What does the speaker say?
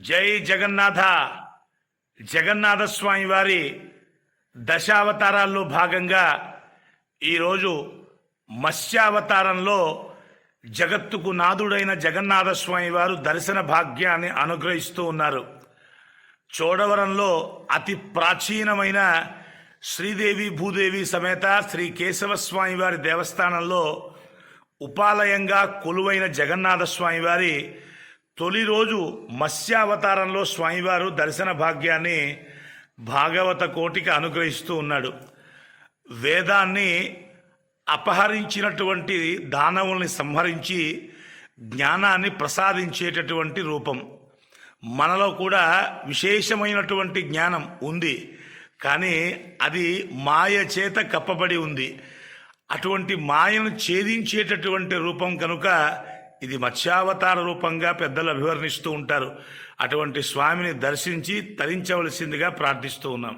జై జగన్నాథ. జగన్నాథ స్వామి వారి దశావతారాల్లో భాగంగా ఈరోజు మత్స్యావతారంలో జగత్తుకు నాథుడైన జగన్నాథ స్వామి వారు దర్శన భాగ్యాన్ని అనుగ్రహిస్తూ ఉన్నారు. చోడవరంలో అతి ప్రాచీనమైన శ్రీదేవి భూదేవి సమేత శ్రీ కేశవ స్వామి వారి దేవస్థానంలో ఉపాలయంగా కొలువైన జగన్నాథ స్వామి వారి తొలి రోజు మత్స్యావతారంలో స్వామివారు దర్శన భాగ్యాన్ని భాగవత కోటికి అనుగ్రహిస్తూ ఉన్నాడు. వేదాన్ని అపహరించినటువంటి దానవుల్ని సంహరించి జ్ఞానాన్ని ప్రసాదించేటటువంటి రూపం. మనలో కూడా విశేషమైనటువంటి జ్ఞానం ఉంది, కానీ అది మాయ చేత కప్పబడి ఉంది. అటువంటి మాయను ఛేదించేటటువంటి రూపం కనుక ఇది మత్స్యావతార రూపంగా పెద్దలు అభివర్ణిస్తూ ఉంటారు. అటువంటి స్వామిని దర్శించి తరించవలసిందిగా ప్రార్థిస్తూ ఉన్నాం.